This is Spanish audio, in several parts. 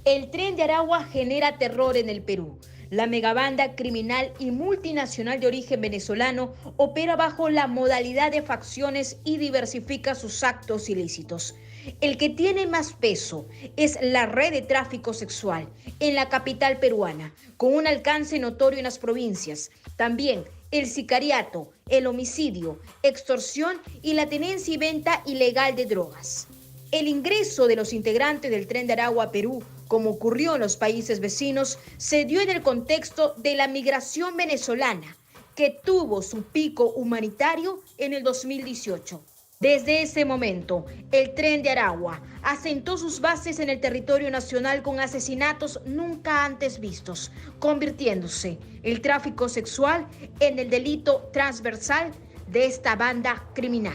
El Tren de Aragua genera terror en el Perú. La megabanda criminal y multinacional de origen venezolano opera bajo la modalidad de facciones y diversifica sus actos ilícitos. El que tiene más peso es la red de tráfico sexual en la capital peruana, con un alcance notorio en las provincias. También el sicariato, el homicidio, extorsión y la tenencia y venta ilegal de drogas. El ingreso de los integrantes del Tren de Aragua a Perú, como ocurrió en los países vecinos, se dio en el contexto de la migración venezolana, que tuvo su pico humanitario en el 2018. Desde ese momento, el Tren de Aragua asentó sus bases en el territorio nacional con asesinatos nunca antes vistos, convirtiéndose el tráfico sexual en el delito transversal de esta banda criminal.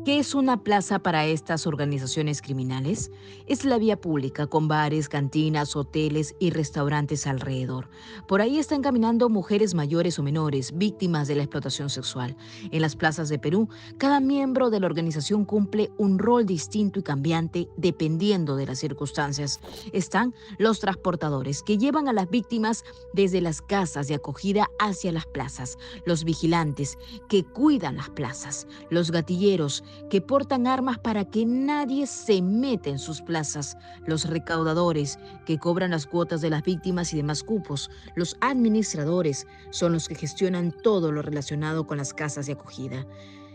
¿Qué es una plaza para estas organizaciones criminales? Es la vía pública con bares, cantinas, hoteles y restaurantes alrededor. Por ahí están caminando mujeres mayores o menores, víctimas de la explotación sexual. En las plazas de Perú, cada miembro de la organización cumple un rol distinto y cambiante dependiendo de las circunstancias. Están los transportadores que llevan a las víctimas desde las casas de acogida hacia las plazas, los vigilantes que cuidan las plazas, los gatilleros que portan armas para que nadie se meta en sus plazas, los recaudadores que cobran las cuotas de las víctimas y demás cupos, los administradores son los que gestionan todo lo relacionado con las casas de acogida.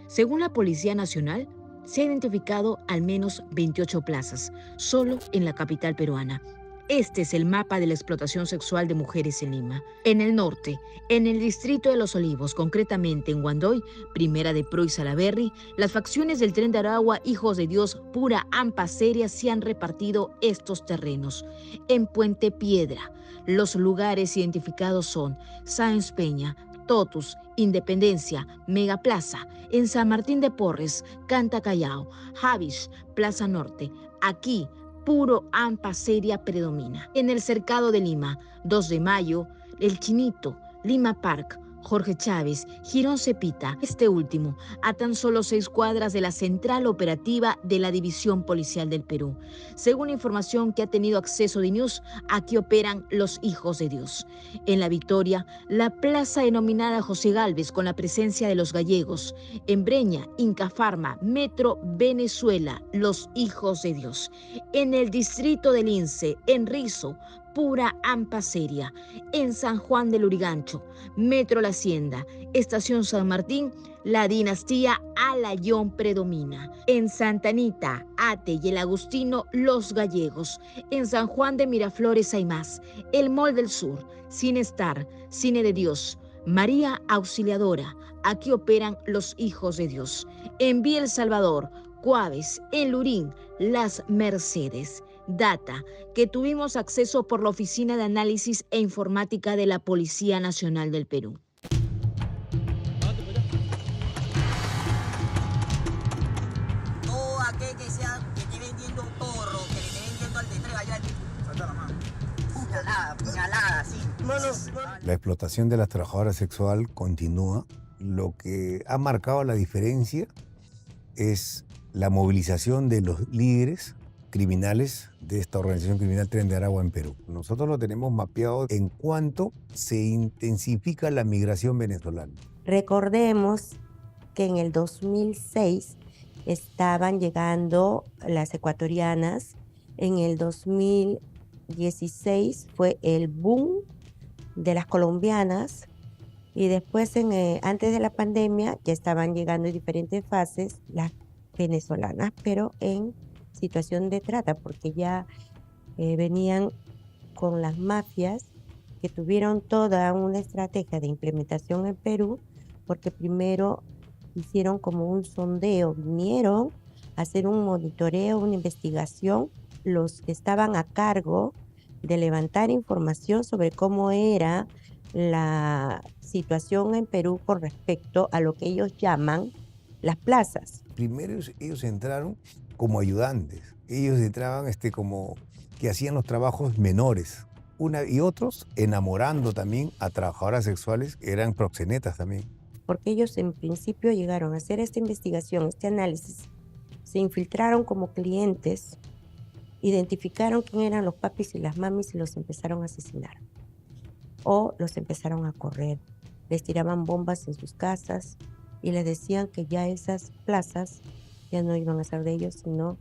Según la Policía Nacional, se ha identificado al menos 28 plazas, solo en la capital peruana. Este es el mapa de la explotación sexual de mujeres en Lima. En el norte, en el distrito de Los Olivos, concretamente en Guandoy, Primera de Pro y Salaberry, las facciones del Tren de Aragua, Hijos de Dios, Pura Ampa Seria, se han repartido estos terrenos. En Puente Piedra, los lugares identificados son Sáenz Peña, Totus, Independencia, Megaplaza, en San Martín de Porres, Canta Callao, Javis, Plaza Norte. Aquí, puro Ampa Seria predomina. En el Cercado de Lima, 2 de Mayo, El Chinito, Lima Park, Jorge Chávez, Girón Cepita, este último, a tan solo 6 cuadras de la central operativa de la División Policial del Perú. Según información que ha tenido acceso de News, aquí operan los Hijos de Dios. En La Victoria, la plaza denominada José Gálvez, con la presencia de los gallegos. En Breña, Inca Farma, Metro Venezuela, los Hijos de Dios. En el distrito del Lince, en Rizo, Pura Ampa Seria. En San Juan del Urigancho, Metro La Hacienda, Estación San Martín, la dinastía Alayón predomina. En Santa Anita, Ate y el Agustino, los gallegos. En San Juan de Miraflores hay más. El Mall del Sur, Cine Star, Cine de Dios, María Auxiliadora. Aquí operan los Hijos de Dios. En Vía El Salvador, Cuaves, en Lurín, Las Mercedes. Data que tuvimos acceso por la Oficina de Análisis e Informática de la Policía Nacional del Perú. Todo aquel que esté vendiendo porro, que le esté vendiendo al de tres, vaya salta la mano. Puñalada, sí. La explotación de las trabajadoras sexuales continúa. Lo que ha marcado la diferencia es la movilización de los líderes criminales de esta organización criminal Tren de Aragua en Perú. Nosotros lo tenemos mapeado en cuanto se intensifica la migración venezolana. Recordemos que en el 2006 estaban llegando las ecuatorianas, en el 2016 fue el boom de las colombianas y después, antes de la pandemia, ya estaban llegando en diferentes fases las venezolanas, pero en situación de trata, porque ya venían con las mafias que tuvieron toda una estrategia de implementación en Perú, porque primero hicieron como un sondeo, vinieron a hacer un monitoreo, una investigación, los que estaban a cargo de levantar información sobre cómo era la situación en Perú con respecto a lo que ellos llaman las plazas. Primero ellos entraron como ayudantes. Ellos entraban como que hacían los trabajos menores. Y otros enamorando también a trabajadoras sexuales, eran proxenetas también. porque ellos en principio llegaron a hacer esta investigación, este análisis, se infiltraron como clientes, identificaron quién eran los papis y las mamis y los empezaron a asesinar. O los empezaron a correr, les tiraban bombas en sus casas y les decían que ya esas plazas ya no iban a ser de ellos, sino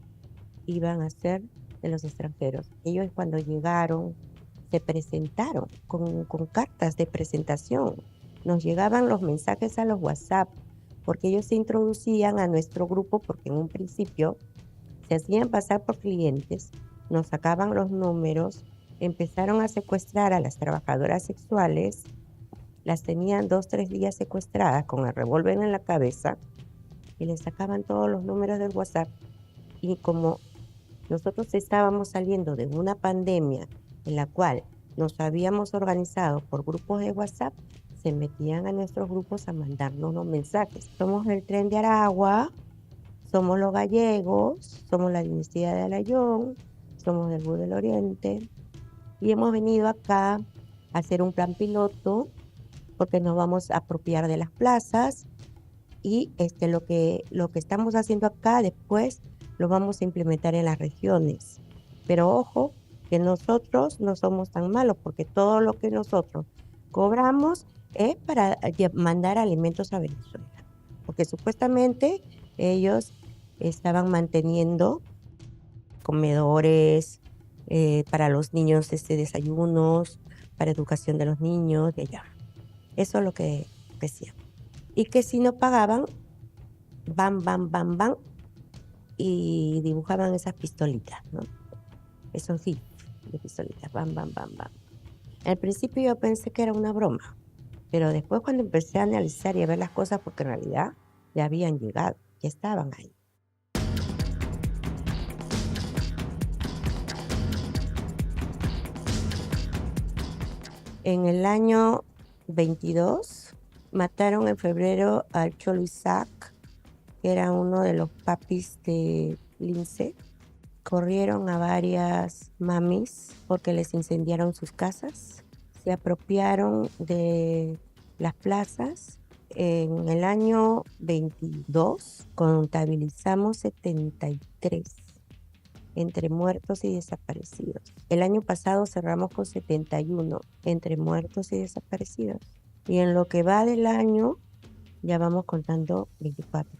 iban a ser de los extranjeros. Ellos cuando llegaron se presentaron con cartas de presentación. Nos llegaban los mensajes a los WhatsApp, porque ellos se introducían a nuestro grupo, porque en un principio se hacían pasar por clientes, nos sacaban los números, empezaron a secuestrar a las trabajadoras sexuales, las tenían 2 o 3 días secuestradas con el revólver en la cabeza y les sacaban todos los números del WhatsApp. Y como nosotros estábamos saliendo de una pandemia en la cual nos habíamos organizado por grupos de WhatsApp, se metían a nuestros grupos a mandarnos los mensajes. Somos el Tren de Aragua, somos los gallegos, somos la dinastía de Alayón, somos del Bú del Oriente y hemos venido acá a hacer un plan piloto porque nos vamos a apropiar de las plazas y lo que estamos haciendo acá después lo vamos a implementar en las regiones. Pero ojo, que nosotros no somos tan malos porque todo lo que nosotros cobramos es para mandar alimentos a Venezuela. Porque supuestamente ellos estaban manteniendo comedores para los niños, desayunos, para educación de los niños de allá. Eso es lo que decían. Y que si no pagaban, bam, bam, bam, bam, y dibujaban esas pistolitas, ¿no? Esos GIF de pistolitas, bam, bam, bam, bam. Al principio yo pensé que era una broma, pero después cuando empecé a analizar y a ver las cosas, porque en realidad ya habían llegado, ya estaban ahí. En el año 22 mataron en febrero al Cholo Isaac, que era uno de los papis de Lince. Corrieron a varias mamis porque les incendiaron sus casas. Se apropiaron de las plazas. En el año 22 contabilizamos 73 entre muertos y desaparecidos. El año pasado cerramos con 71 entre muertos y desaparecidos. Y en lo que va del año ya vamos contando 24,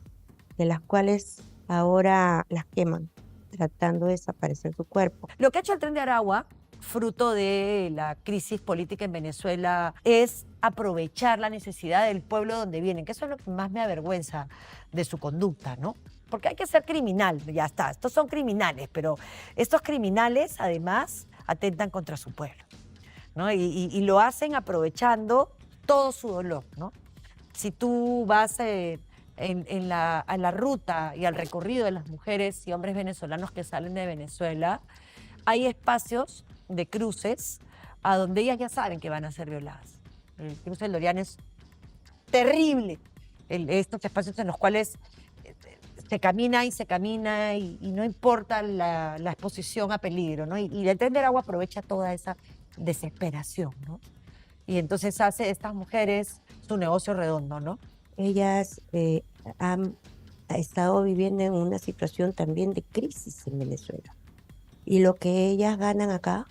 de las cuales ahora las queman, tratando de desaparecer su cuerpo. Lo que ha hecho el Tren de Aragua, fruto de la crisis política en Venezuela, es aprovechar la necesidad del pueblo donde vienen, que eso es lo que más me avergüenza de su conducta, ¿no? Porque hay que ser criminal, ya está, estos son criminales, pero estos criminales además atentan contra su pueblo, ¿no? Y lo hacen aprovechando todo su dolor, ¿no? Si tú vas a la ruta y al recorrido de las mujeres y hombres venezolanos que salen de Venezuela, hay espacios de cruces a donde ellas ya saben que van a ser violadas. El cruce del Doriano es terrible, estos espacios en los cuales se camina y no importa la exposición a peligro, ¿no? Y el Tren de Aragua aprovecha toda esa desesperación, ¿no? Y entonces hace de estas mujeres su negocio redondo, ¿no? Ellas han estado viviendo en una situación también de crisis en Venezuela. Y lo que ellas ganan acá,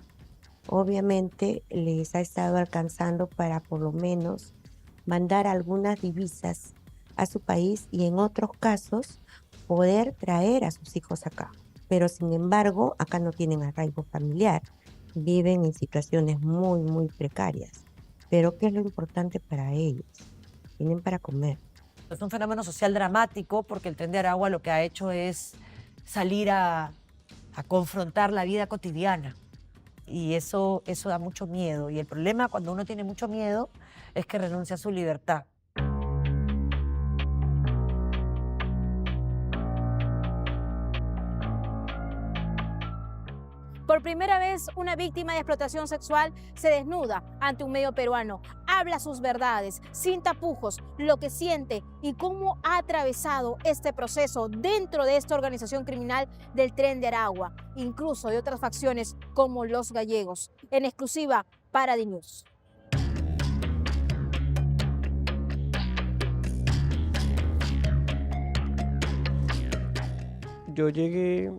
obviamente les ha estado alcanzando para por lo menos mandar algunas divisas a su país y en otros casos poder traer a sus hijos acá. Pero sin embargo, acá no tienen arraigo familiar, viven en situaciones muy, muy precarias. Pero ¿qué es lo importante para ellos? Tienen para comer. Es un fenómeno social dramático porque el Tren de Aragua lo que ha hecho es salir a confrontar la vida cotidiana. Y eso da mucho miedo. Y el problema cuando uno tiene mucho miedo es que renuncia a su libertad. Por primera vez, una víctima de explotación sexual se desnuda ante un medio peruano, habla sus verdades, sin tapujos, lo que siente y cómo ha atravesado este proceso dentro de esta organización criminal del Tren de Aragua, incluso de otras facciones como los gallegos. En exclusiva para DNews. Yo llegué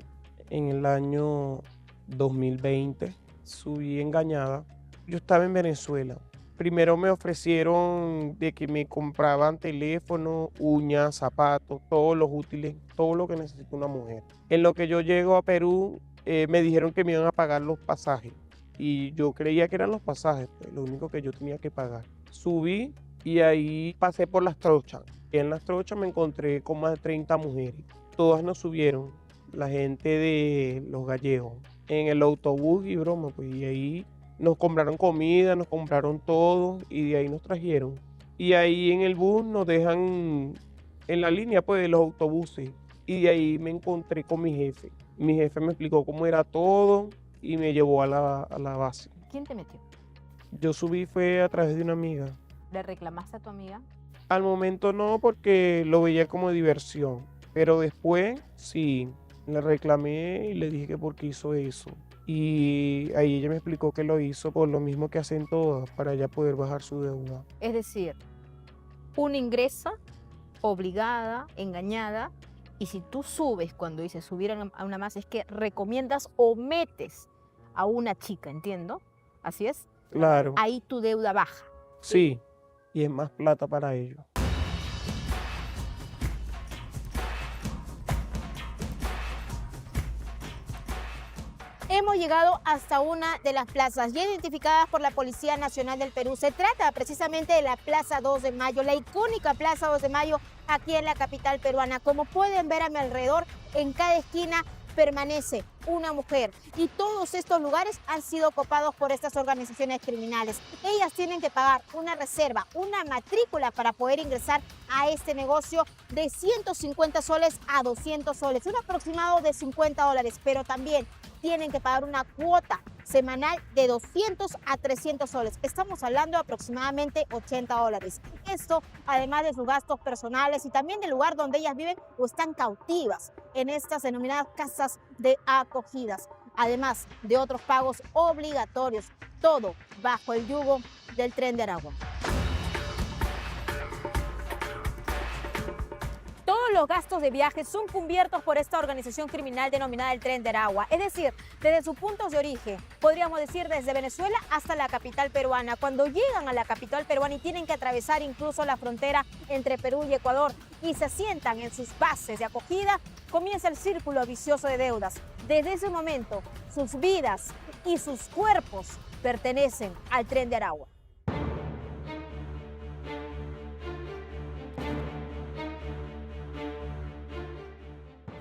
en el año 2020, subí engañada. Yo estaba en Venezuela. Primero me ofrecieron de que me compraban teléfono, uñas, zapatos, todos los útiles, todo lo que necesita una mujer. En lo que yo llego a Perú, me dijeron que me iban a pagar los pasajes. Y yo creía que eran los pasajes, pues, lo único que yo tenía que pagar. Subí y ahí pasé por las trochas. Y en las trochas me encontré con más de 30 mujeres. Todas nos subieron, la gente de los gallegos, en el autobús y broma, pues, y ahí nos compraron comida, nos compraron todo y de ahí nos trajeron. Y ahí en el bus nos dejan en la línea, pues, de los autobuses. Y de ahí me encontré con mi jefe. Mi jefe me explicó cómo era todo y me llevó a la base. ¿Quién te metió? Yo subí fue a través de una amiga. ¿Le reclamaste a tu amiga? Al momento no, porque lo veía como diversión. Pero después sí, le reclamé y le dije que por qué hizo eso. Y ahí ella me explicó que lo hizo por lo mismo que hacen todas, para ella poder bajar su deuda. Es decir, una ingresa obligada, engañada, y si tú subes, cuando dices subir a una más, es que recomiendas o metes a una chica, ¿entiendo? ¿Así es? Claro, Ahí tu deuda baja. sí, y es más plata para ellos. Hemos llegado hasta una de las plazas ya identificadas por la Policía Nacional del Perú. Se trata precisamente de la Plaza 2 de Mayo, la icónica Plaza 2 de Mayo aquí en la capital peruana. Como pueden ver a mi alrededor, en cada esquina permanece una mujer y todos estos lugares han sido copados por estas organizaciones criminales. Ellas tienen que pagar una reserva, una matrícula para poder ingresar a este negocio de 150 soles a 200 soles, un aproximado de 50 dólares, pero también tienen que pagar una cuota semanal de 200 a 300 soles. Estamos hablando de aproximadamente 80 dólares. Esto, además de sus gastos personales y también del lugar donde ellas viven o están cautivas en estas denominadas casas de acogidas. Además de otros pagos obligatorios, todo bajo el yugo del Tren de Aragua. Todos los gastos de viaje son cubiertos por esta organización criminal denominada el Tren de Aragua. Es decir, desde sus puntos de origen, podríamos decir desde Venezuela hasta la capital peruana. Cuando llegan a la capital peruana y tienen que atravesar incluso la frontera entre Perú y Ecuador y se asientan en sus bases de acogida, comienza el círculo vicioso de deudas. Desde ese momento, sus vidas y sus cuerpos pertenecen al Tren de Aragua.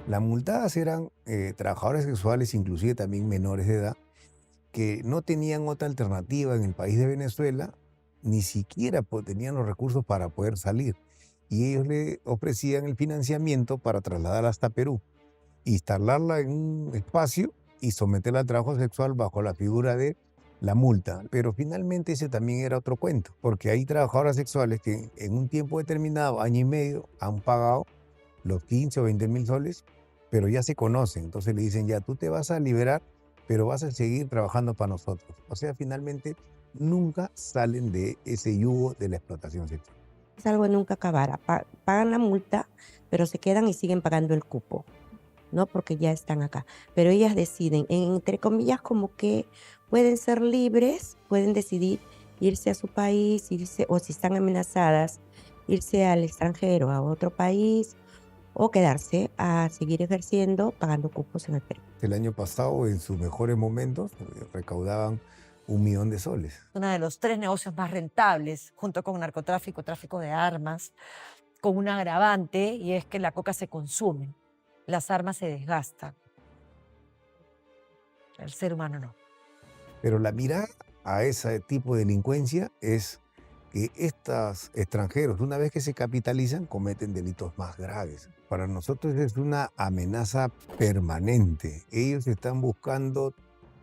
Las multadas eran trabajadores sexuales, inclusive también menores de edad, que no tenían otra alternativa en el país de Venezuela, ni siquiera tenían los recursos para poder salir. Y ellos le ofrecían el financiamiento para trasladarla hasta Perú, instalarla en un espacio y someterla al trabajo sexual bajo la figura de la multa. Pero finalmente ese también era otro cuento, porque hay trabajadoras sexuales que en un tiempo determinado, año y medio, han pagado los 15 o 20 mil soles, pero ya se conocen. Entonces le dicen, ya tú te vas a liberar, pero vas a seguir trabajando para nosotros. O sea, finalmente nunca salen de ese yugo de la explotación sexual. Es algo de nunca acabar. Pagan la multa, pero se quedan y siguen pagando el cupo, ¿no? Porque ya están acá. Pero ellas deciden, entre comillas, como que pueden ser libres, pueden decidir irse a su país, irse, o si están amenazadas, irse al extranjero, a otro país, o quedarse a seguir ejerciendo pagando cupos en el Perú. El año pasado, en sus mejores momentos, recaudaban 1 millón de soles. Uno de los 3 negocios más rentables, junto con narcotráfico, tráfico de armas, con un agravante, y es que la coca se consume, las armas se desgastan. El ser humano no. Pero la mirada a ese tipo de delincuencia es que estos extranjeros, una vez que se capitalizan, cometen delitos más graves. Para nosotros es una amenaza permanente. Ellos están buscando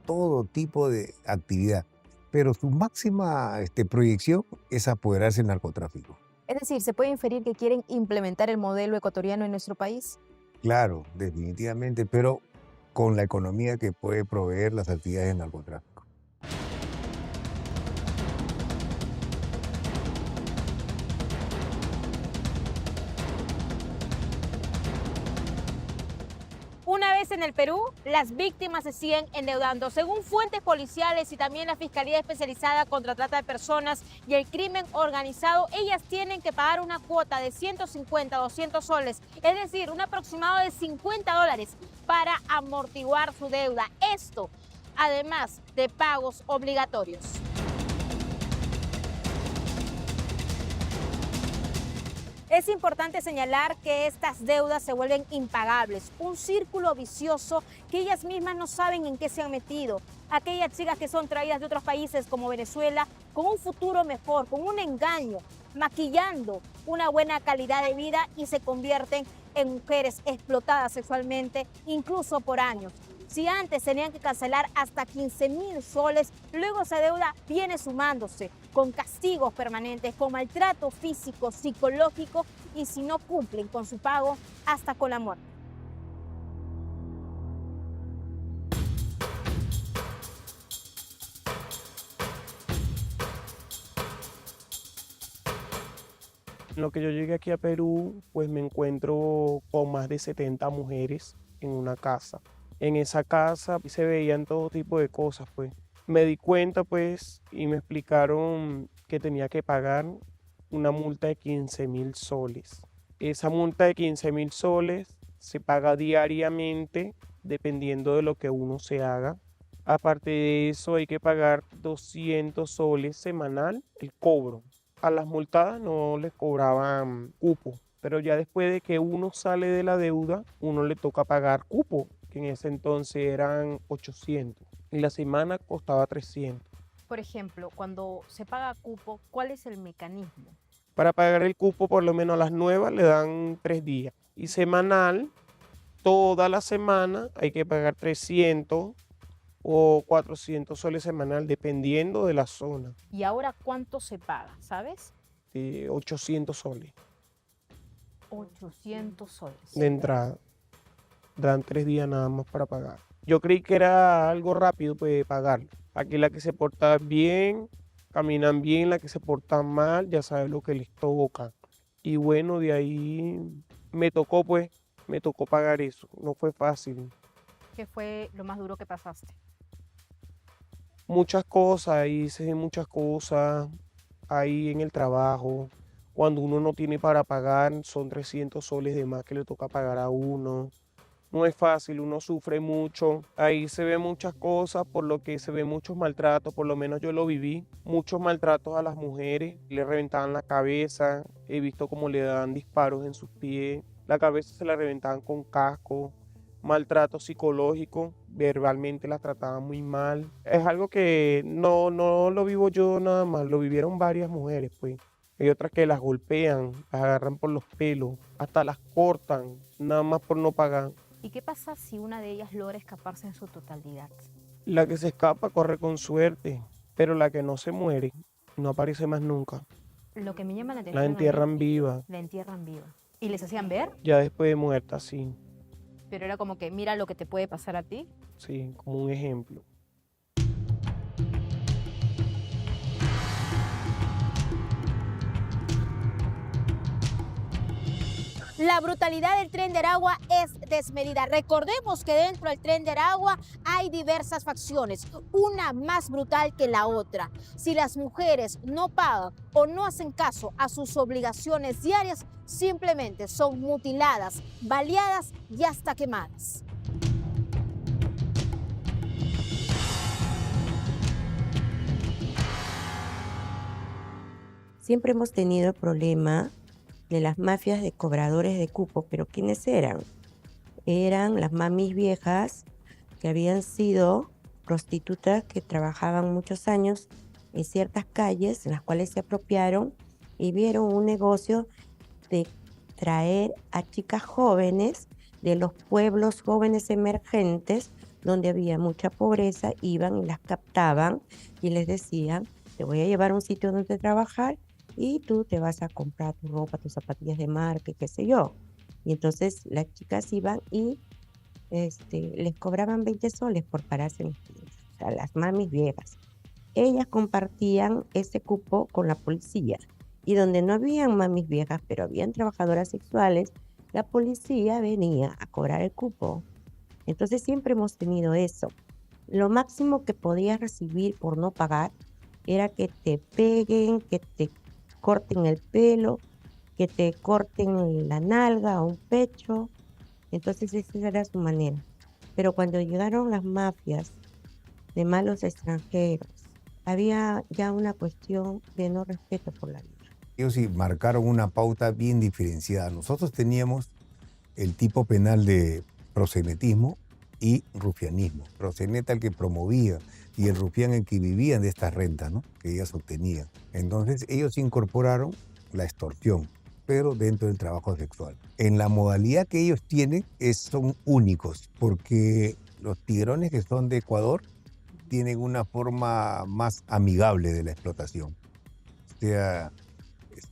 todo tipo de actividad, pero su máxima proyección es apoderarse del narcotráfico. Es decir, ¿se puede inferir que quieren implementar el modelo ecuatoriano en nuestro país? Claro, definitivamente, pero con la economía que puede proveer las actividades del narcotráfico. vez en el Perú, las víctimas se siguen endeudando. Según fuentes policiales y también la Fiscalía Especializada contra Trata de Personas y el Crimen Organizado, ellas tienen que pagar una cuota de 150 a 200 soles, es decir, un aproximado de $50 para amortiguar su deuda. Esto, además de pagos obligatorios. Es importante señalar que estas deudas se vuelven impagables, un círculo vicioso que ellas mismas no saben en qué se han metido. Aquellas chicas que son traídas de otros países como Venezuela con un futuro mejor, con un engaño, maquillando una buena calidad de vida y se convierten en mujeres explotadas sexualmente, incluso por años. Si antes tenían que cancelar hasta 15.000 soles, luego esa deuda viene sumándose con castigos permanentes, con maltrato físico, psicológico y si no cumplen con su pago, hasta con la muerte. En lo que yo llegué aquí a Perú, pues me encuentro con más de 70 mujeres en una casa. En esa casa se veían todo tipo de cosas, pues. Me di cuenta, pues, y me explicaron que tenía que pagar una multa de 15.000 soles. Esa multa de 15.000 soles se paga diariamente dependiendo de lo que uno se haga. Aparte de eso, hay que pagar 200 soles semanal el cobro. A las multadas no les cobraban cupo, pero ya después de que uno sale de la deuda, uno le toca pagar cupo, que en ese entonces eran 800 y la semana costaba 300. Por ejemplo, cuando se paga cupo, ¿cuál es el mecanismo? Para pagar el cupo, por lo menos a las nuevas le dan 3 días. Y semanal, toda la semana hay que pagar 300 o 400 soles semanal, dependiendo de la zona. ¿Y ahora cuánto se paga, sabes? 800 soles 800 soles. de entrada. Dan 3 días nada más para pagar. Yo creí que era algo rápido, pues, pagarlo. Aquí la que se porta bien, caminan bien, la que se porta mal, ya saben lo que les toca. Y bueno, de ahí me tocó pagar eso. No fue fácil. ¿Qué fue lo más duro que pasaste? Muchas cosas, hice muchas cosas ahí en el trabajo. Cuando uno no tiene para pagar, son 300 soles de más que le toca pagar a uno. No es fácil, uno sufre mucho. Ahí se ven muchas cosas, por lo que se ven muchos maltratos, por lo menos yo lo viví. Muchos maltratos a las mujeres, le reventaban la cabeza, he visto cómo le daban disparos en sus pies, la cabeza se la reventaban con casco, maltrato psicológico, verbalmente las trataban muy mal. Es algo que no lo vivo yo nada más, lo vivieron varias mujeres, pues. Hay otras que las golpean, las agarran por los pelos, hasta las cortan, nada más por no pagar. ¿Y qué pasa si una de ellas logra escaparse en su totalidad? La que se escapa corre con suerte, pero la que no se muere no aparece más nunca. Lo que me llama la atención. La a mí, entierran viva, la entierran viva. ¿Y les hacían ver? ya después de muerta, sí, Pero era como que mira lo que te puede pasar a ti. sí, como un ejemplo. La brutalidad del Tren de Aragua es desmedida. Recordemos que dentro del Tren de Aragua hay diversas facciones, una más brutal que la otra. Si las mujeres no pagan o no hacen caso a sus obligaciones diarias, simplemente son mutiladas, baleadas y hasta quemadas. Siempre hemos tenido el problema de las mafias de cobradores de cupo, pero ¿quiénes eran? Eran las mamis viejas que habían sido prostitutas que trabajaban muchos años en ciertas calles en las cuales se apropiaron y vieron un negocio de traer a chicas jóvenes de los pueblos jóvenes emergentes donde había mucha pobreza, iban y las captaban y les decían, te voy a llevar a un sitio donde trabajar y tú te vas a comprar tu ropa, tus zapatillas de marca y qué sé yo. Y entonces las chicas iban y les cobraban 20 soles por pararse en las tiendas, o sea, las mamis viejas. Ellas compartían ese cupo con la policía y donde no habían mamis viejas, pero habían trabajadoras sexuales, la policía venía a cobrar el cupo. Entonces siempre hemos tenido eso. Lo máximo que podías recibir por no pagar era que te peguen, que te corten el pelo, que te corten la nalga o un pecho. Entonces esa era su manera. Pero cuando llegaron las mafias de malos extranjeros, había ya una cuestión de no respeto por la vida. Ellos sí marcaron una pauta bien diferenciada. Nosotros teníamos el tipo penal de proxenetismo y rufianismo. Proxeneta el que promovía y el rufián el que vivía de estas rentas, ¿no?, que ellas obtenían. Entonces ellos incorporaron la extorsión, pero dentro del trabajo sexual. En la modalidad que ellos tienen son únicos, porque los tigrones que son de Ecuador tienen una forma más amigable de la explotación. O sea,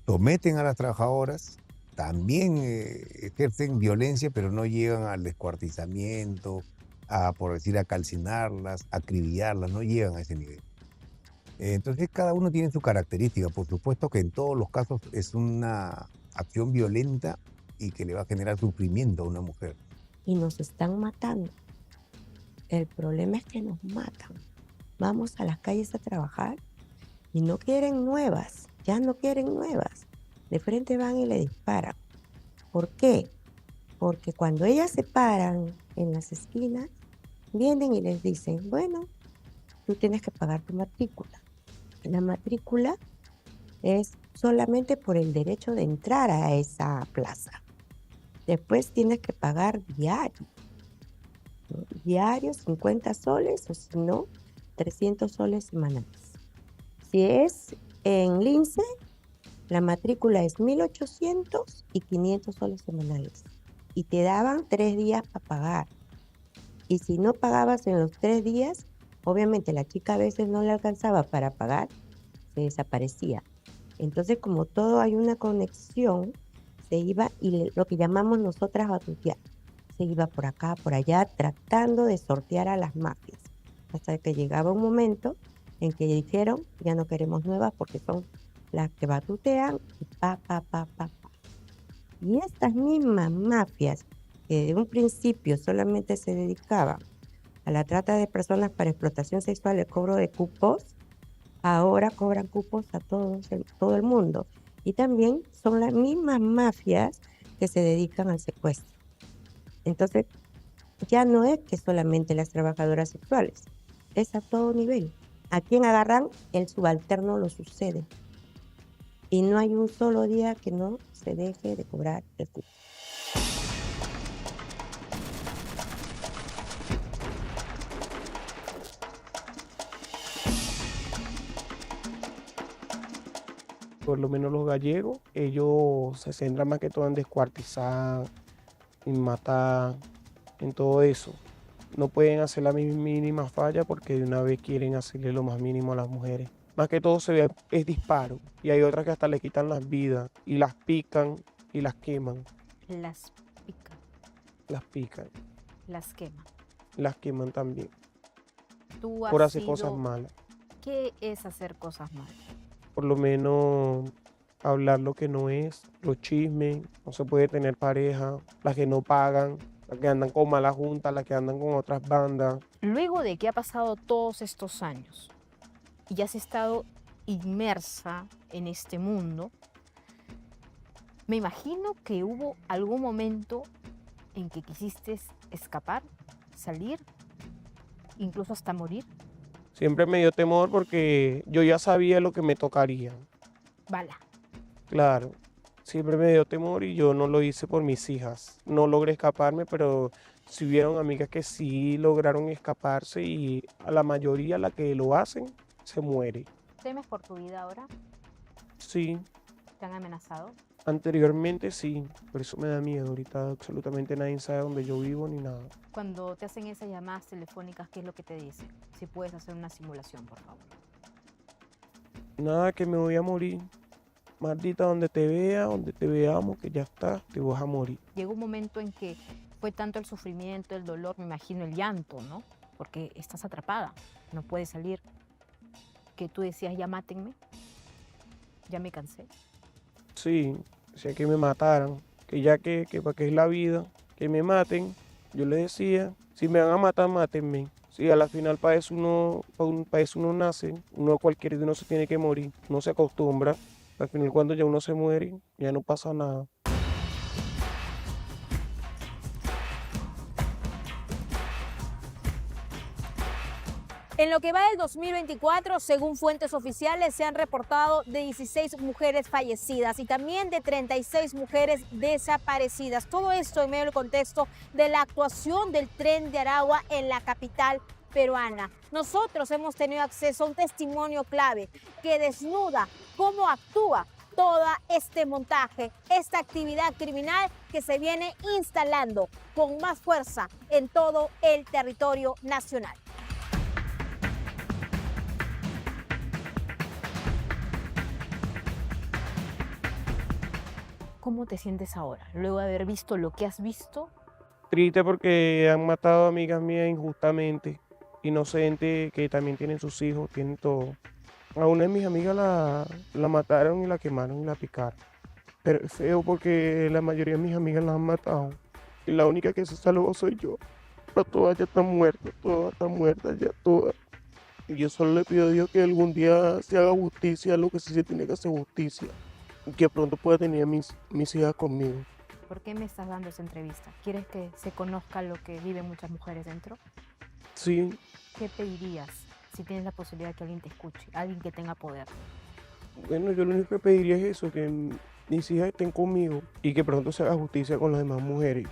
someten a las trabajadoras, también ejercen violencia, pero no llegan al descuartizamiento, por decir, a calcinarlas, a acribillarlas, no llegan a ese nivel. Entonces cada uno tiene su característica. Por supuesto que en todos los casos es una acción violenta y que le va a generar sufrimiento a una mujer. Y nos están matando. El problema es que nos matan. Vamos a las calles a trabajar y no quieren nuevas, ya no quieren nuevas. De frente van y le disparan. ¿Por qué? Porque cuando ellas se paran en las esquinas, vienen y les dicen, bueno, tú tienes que pagar tu matrícula. La matrícula es solamente por el derecho de entrar a esa plaza. Después tienes que pagar diario. ¿No? Diario, 50 soles, o si no, 300 soles semanales. Si es en Lince, la matrícula es 1.800 y 500 soles semanales. Y te daban 3 días para pagar. Y si no pagabas en los 3 días, obviamente la chica a veces no le alcanzaba para pagar, se desaparecía. Entonces, como todo hay una conexión, se iba y lo que llamamos nosotras batutear. Se iba por acá, por allá, tratando de sortear a las mafias. Hasta que llegaba un momento en que dijeron, ya no queremos nuevas porque son las que batutean y pa. Y estas mismas mafias que de un principio solamente se dedicaban a la trata de personas para explotación sexual, el cobro de cupos, ahora cobran cupos a todo el mundo. Y también son las mismas mafias que se dedican al secuestro. Entonces, ya no es que solamente las trabajadoras sexuales, es a todo nivel. A quien agarran, el subalterno lo sucede. Y no hay un solo día que no se deje de cobrar el cupo. Por lo menos los gallegos, ellos se centran más que todo en descuartizar, en matar, en todo eso. No pueden hacer la mínima falla porque de una vez quieren hacerle lo más mínimo a las mujeres. Más que todo se ve es disparo y hay otras que hasta le quitan las vidas y las pican y las queman. Las pican, Las pican, las queman. las queman también Tú has por hacer cosas sido- malas. ¿Qué es hacer cosas malas? Por lo menos hablar lo que no es, los chismes, no se puede tener pareja, las que no pagan, las que andan con mala junta, las que andan con otras bandas. Luego de que ha pasado todos estos años y has estado inmersa en este mundo, me imagino que hubo algún momento en que quisiste escapar, salir, incluso hasta morir. Siempre me dio temor porque yo ya sabía lo que me tocaría. Bala. Claro, siempre me dio temor y yo no lo hice por mis hijas. No logré escaparme, pero sí hubieron amigas que sí lograron escaparse y a la mayoría, la que lo hacen, se muere. ¿Temes por tu vida ahora? Sí, ¿Te han amenazado? anteriormente sí, por eso me da miedo. Ahorita absolutamente nadie sabe dónde yo vivo ni nada. Cuando te hacen esas llamadas telefónicas, ¿qué es lo que te dicen? Si puedes hacer una simulación, por favor. Nada, que me voy a morir. Maldita, donde te vea, donde te veamos, que ya está, te vas a morir. Llegó un momento en que fue tanto el sufrimiento, el dolor, me imagino el llanto, ¿no? Porque estás atrapada, no puedes salir. Que tú decías, ya mátenme, ya me cansé. Sí, decía que me mataran, que ya que para qué es la vida, que me maten. Yo le decía, Si me van a matar, mátenme. Si a la final para eso uno nace, cualquier día uno se tiene que morir, uno se acostumbra. Al final cuando ya uno se muere, ya no pasa nada. En lo que va del 2024, según fuentes oficiales, se han reportado de 16 mujeres fallecidas y también de 36 mujeres desaparecidas. Todo esto en medio del contexto de la actuación del Tren de Aragua en la capital peruana. Nosotros hemos tenido acceso a un testimonio clave que desnuda cómo actúa todo este montaje, esta actividad criminal que se viene instalando con más fuerza en todo el territorio nacional. ¿Cómo te sientes ahora, luego de haber visto lo que has visto? Triste porque han matado a amigas mías injustamente, inocentes, que también tienen sus hijos, tienen todo. A una de mis amigas la mataron y la quemaron y la picaron. Pero es feo porque la mayoría de mis amigas las han matado. Y la única que se salvó soy yo. Pero todas ya están muertas ya todas. Y yo solo le pido a Dios que algún día se haga justicia, lo que sí se tiene que hacer justicia. Y que pronto pueda tener a mis hijas conmigo. ¿Por qué me estás dando esa entrevista? ¿Quieres que se conozca lo que viven muchas mujeres dentro? Sí. ¿Qué pedirías si tienes la posibilidad de que alguien te escuche, alguien que tenga poder? Bueno, yo lo único que pediría es eso, que mis hijas estén conmigo y que pronto se haga justicia con las demás mujeres.